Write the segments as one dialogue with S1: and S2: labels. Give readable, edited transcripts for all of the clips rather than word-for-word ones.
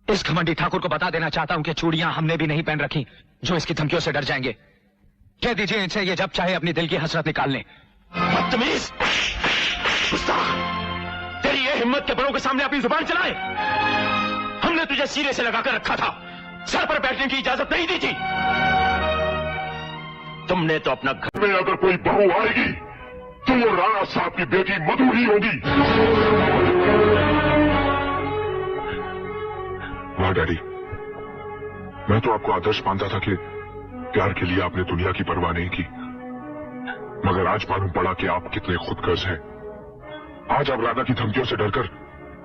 S1: इस घमंडी ठाकुर को बता देना चाहता हूं कि चूड़ियां हमने भी नहीं पहन रखी जो इसकी धमकियों से डर जाएंगे। कह दीजिए इनसे ये जब चाहे अपनी दिल की हसरत निकाल लें।
S2: बदतमीज, गुस्ताख, तेरी ये हिम्मत के बड़ों के सामने अपनी जुबान चलाए। हमने तुझे सीने से लगाकर रखा था, सर पर बैठने की इजाजत नहीं दी थी। तुमने तो अपना घर
S3: में अगर कोई बहू आएगी तो वो राणा साहब की बेटी मधु ही होगी। वाह डैडी, मैं तो आपको आदर्श मानता था कि प्यार के लिए आपने दुनिया की परवाह नहीं की, मगर आज मालूम पड़ा कि आप कितने खुदगर्ज हैं। आज आप राधा की धमकियों से डरकर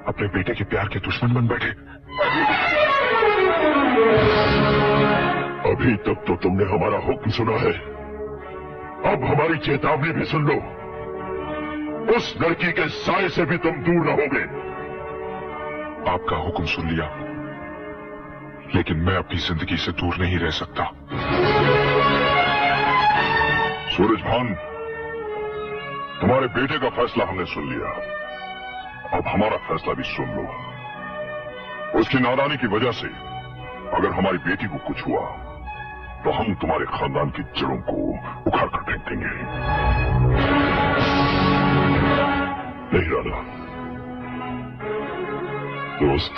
S3: अपने बेटे के प्यार के दुश्मन बन बैठे। अभी तक तो तुमने हमारा हुक्म सुना है, अब हमारी चेतावनी भी सुन लो। उस लड़की के साए से भी तुम दूर रहोगे। आपका हुक्म सुन लिया, लेकिन मैं अपनी जिंदगी से दूर नहीं रह सकता। सूरजभान, तुम्हारे बेटे का फैसला हमने सुन लिया, अब हमारा फैसला भी सुन लो। उसकी नादानी की वजह से अगर हमारी बेटी को कुछ हुआ तो हम तुम्हारे खानदान की जड़ों को उखाड़ कर फेंक देंगे। नहीं राधा, दोस्त,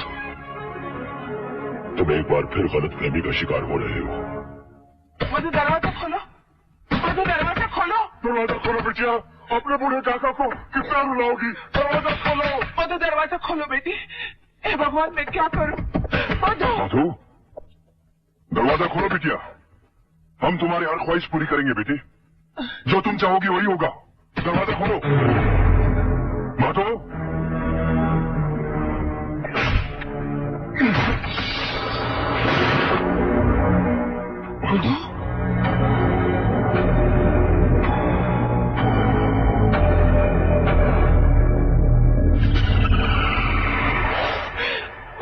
S3: तुम एक बार फिर गलतफहमी का शिकार हो रहे हो।
S4: मधु, दरवाजा खोलो। मधु, दरवाजा खोलो।
S3: दरवाजा खोलो बिटिया, अपने बूढ़े काका को कितना रुलाओगी? दरवाजा खोलो।
S4: मधु, दरवाजा खोलो बेटी। हे भगवान, मैं क्या करूं? मधु,
S3: मधु, दरवाजा खोलो बिटिया, हम तुम्हारी हर ख्वाहिश पूरी करेंगे बेटी। जो तुम चाहोगी वही होगा। दरवाजा खोलो। मधु,
S4: मधु,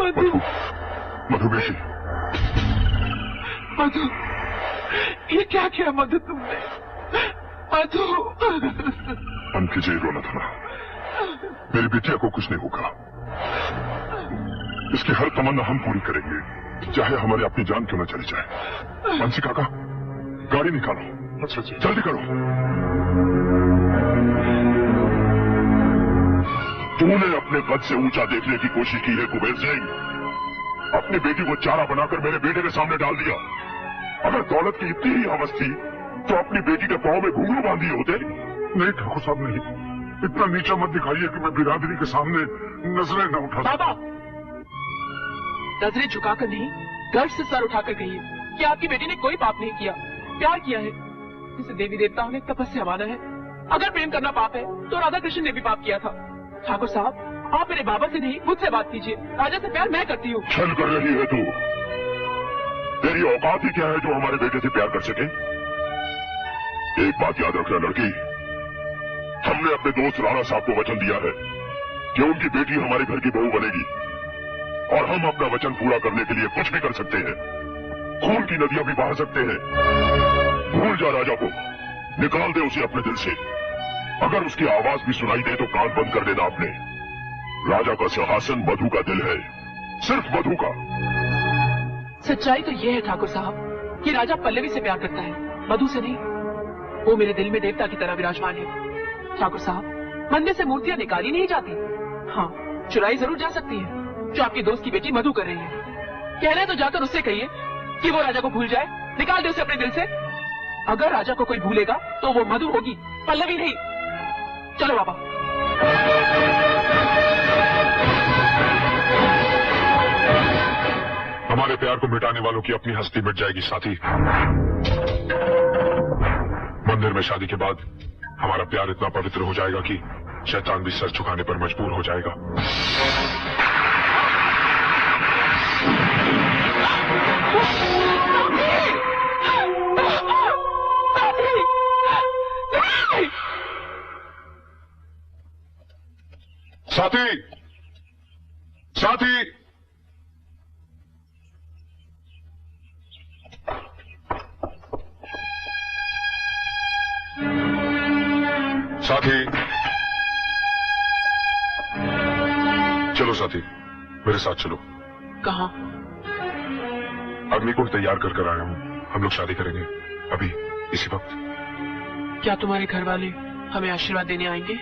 S3: मधु, मधु बेटी,
S4: मधु, ये क्या किया मधु तुमने? मधु,
S3: हम कीजिए रोना था। मेरी बेटिया को कुछ नहीं होगा। इसकी हर तमन्ना हम पूरी करेंगे, चाहे हमारी अपनी जान क्यों न चली जाए। बंसी काका, गाड़ी निकालो। अच्छा जी, जल्दी करो। तूने अपने कद से ऊंचा देखने की कोशिश की है कुबेर सिंह। अपनी बेटी को चारा बनाकर मेरे बेटे के सामने डाल दिया। अगर दौलत की इतनी ही हवस थी तो अपनी बेटी के पांव में घुंघरू बांध दिए होते। नहीं ठाकुर साहब, नहीं, इतना नीचा मत दिखाइए कि मैं बिरादरी के सामने नजरें न उठा।
S4: बाबा, नजरें झुकाकर नहीं, गर्व से सर उठाकर कहिए कि आपकी बेटी ने कोई पाप नहीं किया, प्यार किया है, जिसे देवी देवताओं ने तपस्या माना है। अगर प्रेम करना पाप है तो राधा कृष्ण ने भी पाप किया था। ठाकुर साहब, आप मेरे बाबा से नहीं मुझसे बात कीजिए। राजा से प्यार मैं करती हूँ।
S3: छल कर रही है तू। तेरी औकात ही क्या है जो हमारे बेटे से प्यार कर सके? एक बात याद रखना लड़की, हमने अपने दोस्त राणा साहब को वचन दिया है कि उनकी बेटी हमारे घर की बहू बनेगी, और हम अपना वचन पूरा करने के लिए कुछ भी कर सकते हैं। खून की नदियां भी बहा सकते हैं। भूल जा राजा को, निकाल दे उसे अपने दिल से। अगर उसकी आवाज भी सुनाई दे तो कान बंद कर देना आपने। राजा का सिंहासन मधु का दिल है, सिर्फ मधु का।
S4: सच्चाई तो ये है ठाकुर साहब कि राजा पल्लवी से प्यार करता है, मधु से नहीं। वो मेरे दिल में देवता की तरह विराजमान है। ठाकुर साहब, मंदिर से मूर्तियां निकाली नहीं जाती, हाँ चुराई जरूर जा सकती है, जो आपकी दोस्त की बेटी मधु कर रही है। कहना है तो जाकर उससे कहिए कि वो राजा को भूल जाए, निकाल दे उसे अपने दिल से। अगर राजा को कोई भूलेगा तो वो मधु होगी, पल्लवी नहीं। चलो बाबा।
S3: हमारे प्यार को मिटाने वालों की अपनी हस्ती मिट जाएगी साथी। मंदिर में शादी के बाद हमारा प्यार इतना पवित्र हो जाएगा कि शैतान भी सर झुकाने पर मजबूर हो जाएगा। साथी, साथी, साथी, चलो साथी, मेरे साथ चलो।
S4: कहाँ?
S3: अग्निकुंड तैयार कर आया हूँ। हम लोग शादी करेंगे अभी इसी वक्त।
S4: क्या तुम्हारे घर वाले हमें आशीर्वाद देने आएंगे?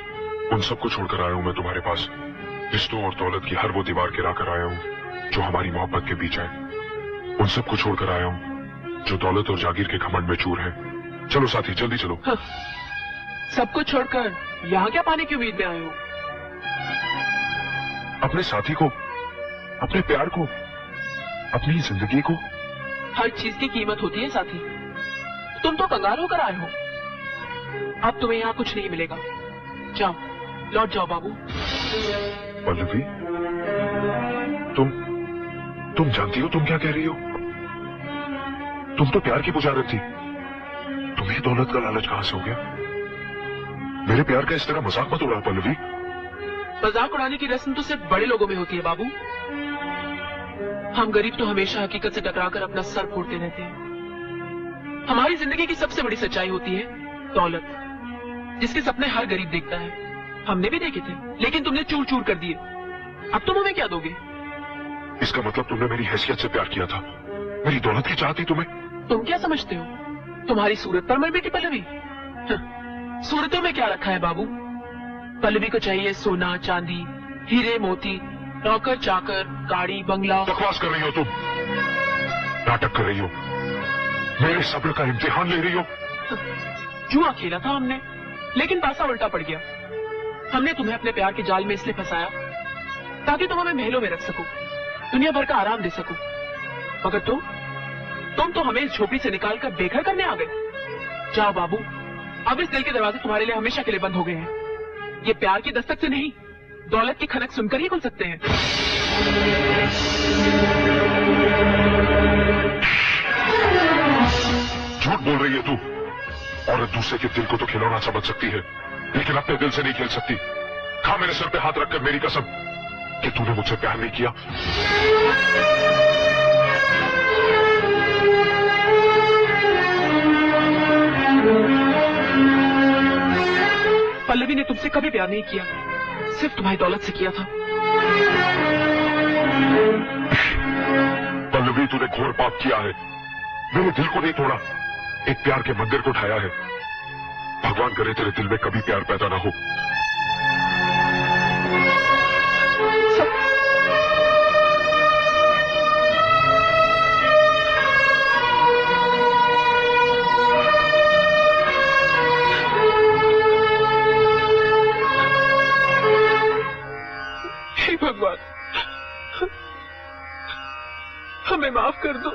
S3: उन सबको छोड़कर आया हूँ मैं तुम्हारे पास। रिश्तों और दौलत की हर वो दीवार गिरा कर आया हूँ जो हमारी मोहब्बत के बीच है। उन सबको छोड़कर आया हूँ जो दौलत और जागीर के घमंड में चूर है। चलो साथी, जल्दी चलो।
S4: हाँ, सबको छोड़कर यहाँ क्या पाने की उम्मीद में आए हो?
S3: अपने साथी को, अपने प्यार को, अपनी जिंदगी को।
S4: हर चीज की कीमत होती है साथी। तुम तो कंगाल होकर आए हो। अब तुम्हें यहाँ कुछ नहीं मिलेगा। जाओ, लौट जाओ बाबू।
S3: पल्लवी, तुम जानती हो तुम क्या कह रही हो? तुम तो प्यार की पुजारक थी। तुम्हें दौलत का लालच कहां से हो गया? मेरे प्यार का इस तरह मजाक मत उड़ा पल्लवी।
S4: मजाक उड़ाने की रस्म तो सिर्फ बड़े लोगों में होती है बाबू। हम गरीब तो हमेशा हकीकत से टकराकर अपना सर फोड़ते रहते हैं। हमारी जिंदगी की सबसे बड़ी सच्चाई होती है दौलत, जिसके सपने हर गरीब देखता है। हमने भी देखे थे, लेकिन तुमने चूर चूर कर दिए। अब तुम हमें क्या दोगे?
S3: इसका मतलब तुमने मेरी हैसियत से प्यार किया था, मेरी दौलत की चाहती तुम्हें।
S4: तुम क्या समझते हो? तुम्हारी सूरत पर मर बेटी पल्लवी। सूरतों में क्या रखा है बाबू? पल्लवी को चाहिए सोना चांदी, हीरे मोती, नौकर चाकर, गाड़ी बंगला।
S3: बकवास कर रही हो तुम, नाटक कर रही हो, मेरे सब्र का इम्तिहान ले रही हो।
S4: जुआ खेला था हमने, लेकिन पासा उल्टा पड़ गया। हमने तुम्हें अपने प्यार के जाल में इसलिए फंसाया ताकि तुम हमें महलों में रख सको, दुनिया भर का आराम दे सको। मगर तुम तो हमें इस झोपड़ी से निकालकर बेघर करने आ गए। जाओ बाबू, अब इस दिल के दरवाजे तुम्हारे लिए हमेशा के लिए बंद हो गए हैं। ये प्यार की दस्तक से नहीं, दौलत की खनक सुनकर ही खुल सकते हैं।
S3: झूठ बोल रही है तू। औरत दूसरे के दिल को तो खिलौना समझ सकती है, लेकिन अपने दिल से नहीं खेल सकती। खा मेरे सर पे हाथ रखकर मेरी कसम कि तूने मुझसे प्यार नहीं किया।
S4: पल्लवी ने तुमसे कभी प्यार नहीं किया, सिर्फ तुम्हारी दौलत से किया था।
S3: पल्लवी, तूने घोर पाप किया है। मेरे दिल को नहीं तोड़ा, एक प्यार के मंदिर को ढाया है। भगवान करे तेरे दिल में कभी प्यार पैदा ना हो।
S4: हे भगवान, हमें माफ कर दो।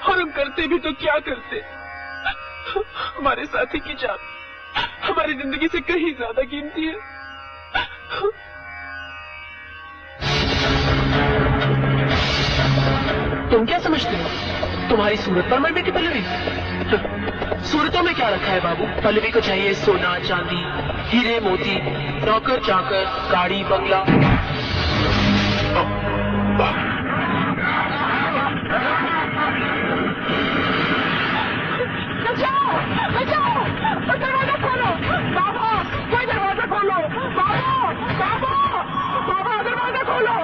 S4: और हम करते भी तो क्या करते? हमारे साथी की जान हमारी जिंदगी से कहीं ज्यादा कीमती है। तुम क्या समझते हो? तुम्हारी सूरत पर मर बेटी पल्लवी। सूरतों में क्या रखा है बाबू? पल्लवी को चाहिए सोना चांदी, हीरे मोती, नौकर चाकर, गाड़ी बंगला।
S5: बचाओ! बचाओ! दरवाजा खोलो! बाबा! कोई दरवाजा खोलो! बाबा! बाबा! बाबा दरवाजा खोलो!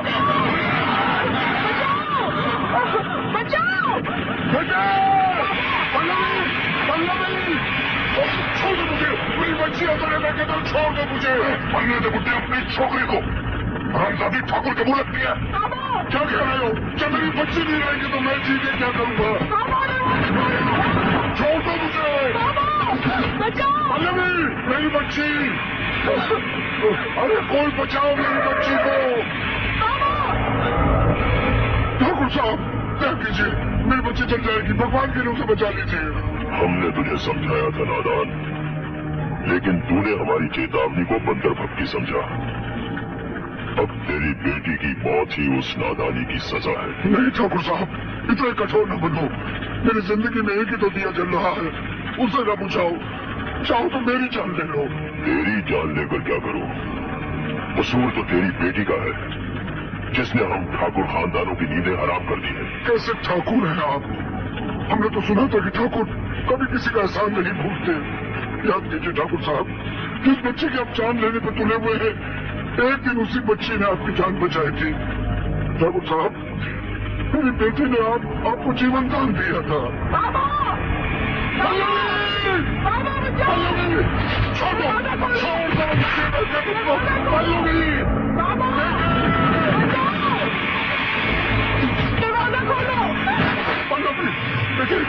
S5: बचाओ! बचाओ!
S3: बचाओ! पल्लवी! पल्लवी! छोड़ दो मुझे, मेरी बच्ची उतरे मैं कहता हूँ, छोड़ दो मुझे। पन्ने दे बुड्ढे अपनी छोकरी को हरामजादी ठाकुर के मुंह लगती है। क्या कह रहे हो? जब मेरी बच्ची नहीं रहेगी तो मैं जी के क्या करूंगा? छोड़ दो मुझे। पल्लवी, मेरी बच्ची! अरे कोई बचाओ मेरी बच्ची को। ठाकुर साहब, क्या कीजिए, मेरी बच्ची चल जाएगी। भगवान के लिए उसे बचा लीजिए। हमने तुझे समझाया था नादान, लेकिन तूने हमारी चेतावनी को बंदर भक्ति समझा। अब तेरी बेटी की मौत ही उस नादानी की सजा है। नहीं ठाकुर साहब, इतना कठोर न बनो। मेरी जिंदगी में एक ही तो दिया जल रहा है, उसे न बुझाओ। चाहो तो मेरी जान ले लो। तेरी जान लेकर क्या करो? कसूर तो तेरी बेटी का है, जिसने हम ठाकुर खानदानों की नींदें हराम कर दी है। कैसे ठाकुर हैं आप? हमने तो सुना था कि ठाकुर कभी किसी का एहसान नहीं भूलते। याद कीजिए ठाकुर साहब, जिस बच्चे की आप जान लेने पर तुले हुए हैं, एक दिन उसी बच्ची ने आपकी जान बचाई थी। ठाकुर साहब, मेरी बेटी ने आपको जीवन दान दिया था।
S5: बाबा
S3: पल्लवी! पल्लवी! छोड़ो! पल्लवी!
S5: दरवाजा खोलो!
S3: पल्लवी! बेटी!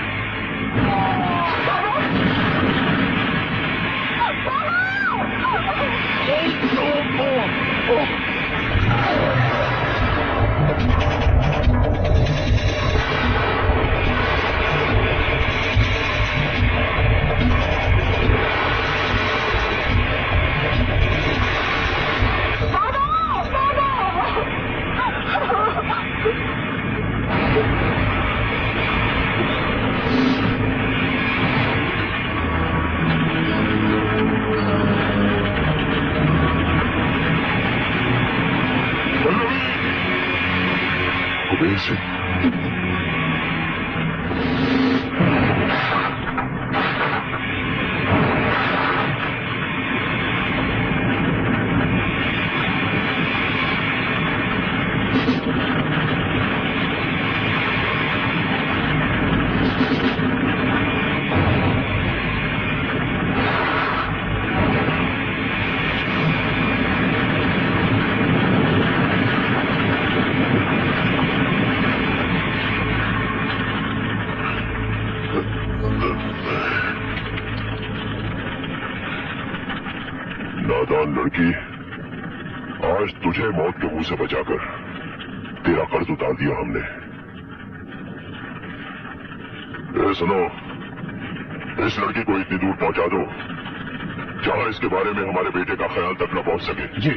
S3: कुबेर सिंह नादान लड़की, आज तुझे मौत के मुंह से बचाकर तेरा कर्ज उतार दिया हमने। सुनो, इस लड़की को इतनी दूर पहुंचा दो जहां इसके बारे में हमारे बेटे का ख्याल तक न पहुंच सके।
S2: जी।